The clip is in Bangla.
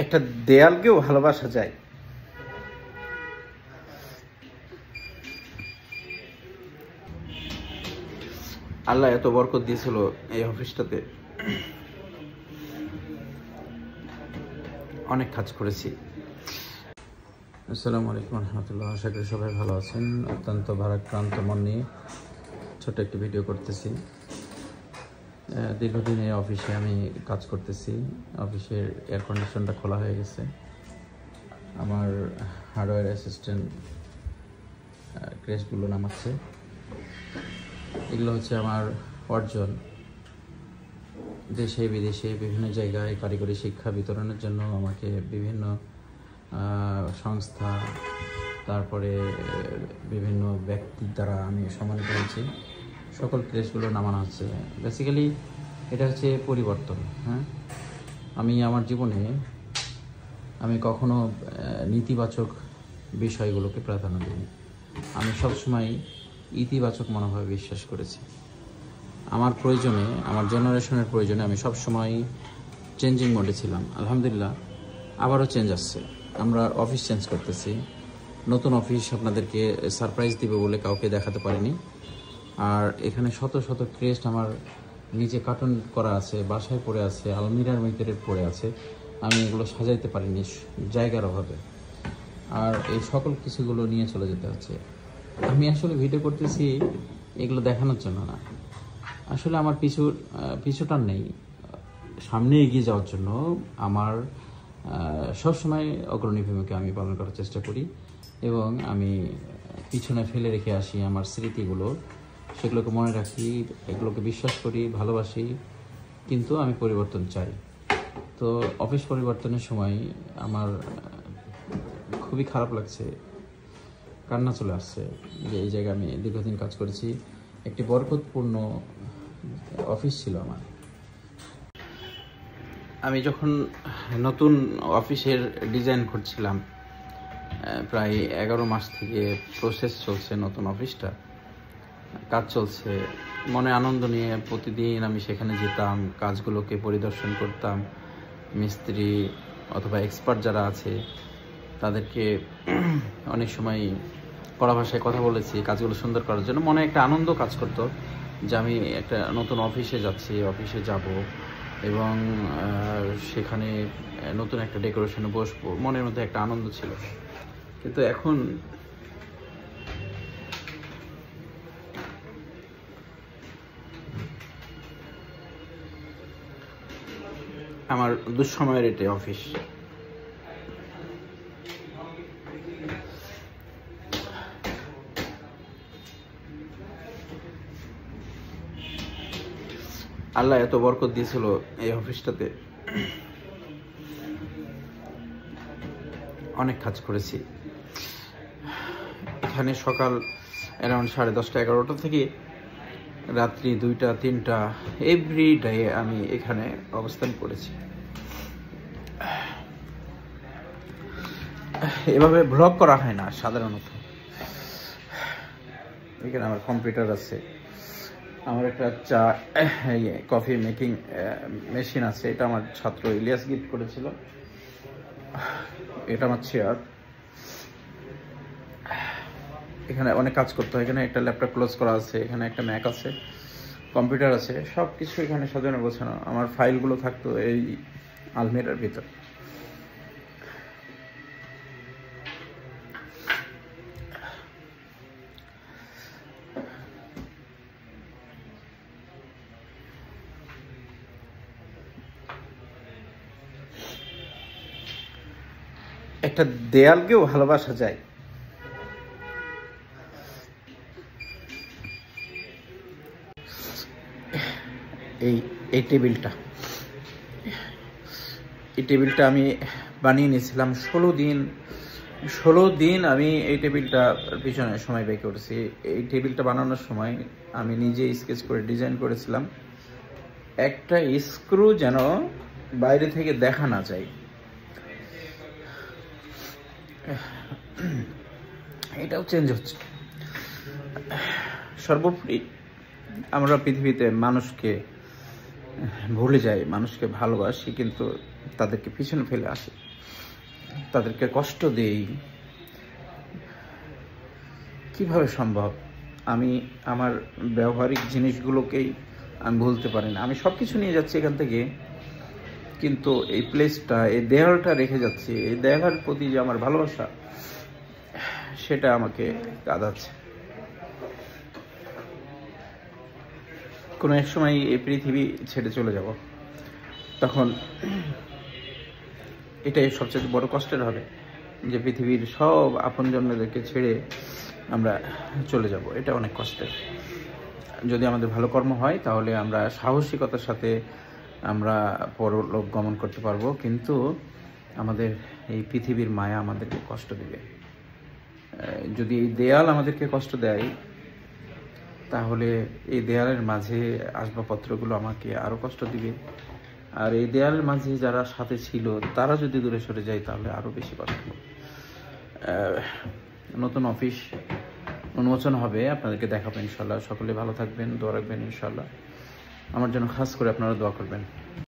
একটা দেয়ালকেও ভালোবাসা যায়। আল্লাহ এত বরকত দিয়েছিল এই অফিসটাতে, অনেক কাজ করেছি। আসসালামু আলাইকুম রহমতুল্লাহ, আশা করি সবাই ভালো আছেন। অত্যন্ত ভারাক্রান্ত মন নিয়ে ছোট একটি ভিডিও করতেছি। দীর্ঘদিন এই অফিসে আমি কাজ করতেছি। অফিসের এয়ার কন্ডিশনটা খোলা হয়ে গেছে। আমার হার্ডওয়্যার অ্যাসিস্ট্যান্ট ক্রেশগুলো নামাচ্ছে। এগুলো হচ্ছে আমার অর্জন। দেশে বিদেশে বিভিন্ন জায়গায় কারিগরি শিক্ষা বিতরণের জন্য আমাকে বিভিন্ন সংস্থা, তারপরে বিভিন্ন ব্যক্তির দ্বারা আমি সম্মানিত হয়েছি। সকল ক্রেশগুলো নামানো হচ্ছে। বেসিক্যালি এটা হচ্ছে পরিবর্তন। আমি আমার জীবনে আমি কখনো নেতিবাচক বিষয়গুলোকে প্রাধান্য দিইনি। আমি সবসময় ইতিবাচক মনোভাবে বিশ্বাস করেছি। আমার প্রয়োজনে, আমার জেনারেশনের প্রয়োজনে আমি সবসময় চেঞ্জিং মোডে ছিলাম। আলহামদুলিল্লাহ, আবারও চেঞ্জ আসছে। আমরা অফিস চেঞ্জ করতেছি। নতুন অফিস আপনাদেরকে সারপ্রাইজ দিবে বলে কাউকে দেখাতে পারিনি। আর এখানে শত শত ক্রেস্ট আমার নিচে কার্টন করা আছে, বাসায় পড়ে আছে, আলমিরার ভিতরে পড়ে আছে। আমি এগুলো সাজাইতে পারিনি জায়গার অভাবে। আর এই সকল কিছুগুলো নিয়ে চলে যেতে হচ্ছে। আমি আসলে ভিডিও করতেছি এগুলো দেখানোর জন্য না, আসলে আমার পিছুটার নেই, সামনে এগিয়ে যাওয়ার জন্য আমার সবসময় অগ্রণী ভূমিকা আমি পালন করার চেষ্টা করি। এবং আমি পিছনে ফেলে রেখে আসি আমার স্মৃতিগুলো, সেগুলোকে মনে রাখি, এগুলোকে বিশ্বাস করি, ভালোবাসি। কিন্তু আমি পরিবর্তন চাই। তো অফিস পরিবর্তনের সময় আমার খুবই খারাপ লাগছে, কান্না চলে আসছে যে এই জায়গায় আমি দীর্ঘদিন কাজ করেছি। একটি বরকতপূর্ণ অফিস ছিল আমার। আমি যখন নতুন অফিসের ডিজাইন করছিলাম, প্রায় 11 মাস থেকে প্রসেস চলছে, নতুন অফিসটা কাজ চলছে। মনে আনন্দ নিয়ে প্রতিদিন আমি সেখানে যেতাম, কাজগুলোকে পরিদর্শন করতাম। মিস্ত্রি অথবা এক্সপার্ট যারা আছে তাদেরকে অনেক সময় কড়া ভাষায় কথা বলেছি কাজগুলো সুন্দর করার জন্য। মনে একটা আনন্দ কাজ করতো যে আমি একটা নতুন অফিসে যাচ্ছি, অফিসে যাব এবং সেখানে নতুন একটা ডেকোরেশনে বসবো। মনের মধ্যে একটা আনন্দ ছিল। কিন্তু এখন আমার দুঃসময়ের এটি অফিস। আল্লাহ এত বরকত দিয়েছিল এই অফিসটাতে, অনেক কাজ করেছি। এখানে সকাল অ্যারাউন্ড 10:30 11টা থেকে রাত্রি 2টা 3টা এভরি ডে আমি এখানে অবস্থান করেছি। এভাবে ব্লগ করা হয় না সাধারণত। এখানে আমার কম্পিউটার আছে, আমার একটা কফি মেকিং মেশিন আছে। এটা আমার ছাত্র ইলিয়াস গিফট করেছিল। এটা আমার চেয়ার। এখানে অনেক কাজ করতে হয়। এখানে একটা ল্যাপটপ ক্লোজ করা আছে, এখানে একটা ম্যাক আছে, কম্পিউটার আছে, সব কিছু এখানে সাজানো গোছানো। আমার ফাইলগুলো থাকতো এই আলমিরার ভিতর। একটা দেয়ালকেও ভালোবাসা যায়। এই টেবিলটা আমি বানিয়ে নিয়েছিলাম 16 দিন আমি এই টেবিলটা পিছনে সময় ব্যয় করেছি। এই টেবিলটা বানানোর সময় আমি নিজে স্কেচ করে ডিজাইন করেছিলাম, একটা স্ক্রু যেন বাইরে থেকে দেখা না যায়। এটাও চেঞ্জ হচ্ছে। সর্বোপরি আমরা পৃথিবীতে মানুষকে ভুলে যাই, মানুষকে ভালোবাসি কিন্তু তাদেরকে পিছনে ফেলে আসি। তাদেরকে কষ্ট দেই, কিভাবে সম্ভব? আমি আমার ব্যবহারিক জিনিসগুলোকেই আমি ভুলতে পারি না। আমি সব কিছু নিয়ে যাচ্ছি এখান থেকে, কিন্তু এই প্লেসটা, এই দেয়ালটা রেখে যাচ্ছি। এই দেয়ালের প্রতি যে আমার ভালোবাসা, সেটা আমাকে কাঁদাচ্ছে। কোনো এক সময় এই পৃথিবী ছেড়ে চলে যাব, তখন এটাই সবচেয়ে বড় কষ্টের হবে, যে পৃথিবীর সব আপনজনদেরকে ছেড়ে আমরা চলে যাব। এটা অনেক কষ্টের। যদি আমাদের ভালো কর্ম হয় তাহলে আমরা সাহসিকতার সাথে আমরা পরলোক গমন করতে পারবো, কিন্তু আমাদের এই পৃথিবীর মায়া আমাদেরকে কষ্ট দেবে। যদি এই দেয়াল আমাদেরকে কষ্ট দেয়, তাহলে এই দেয়ালের মাঝে আসবাবপত্রগুলো আমাকে আরও কষ্ট দিবে। আর এই দেয়ালের মাঝে যারা সাথে ছিল তারা যদি দূরে সরে যায়, তাহলে আরও বেশি কষ্ট হবে। নতুন অফিস উন্মোচন হবে, আপনাদেরকে দেখাবো ইনশাল্লাহ। সকলে ভালো থাকবেন, দোয়া রাখবেন ইনশাল্লাহ। আমার জন্য খাস করে আপনারা দোয়া করবেন।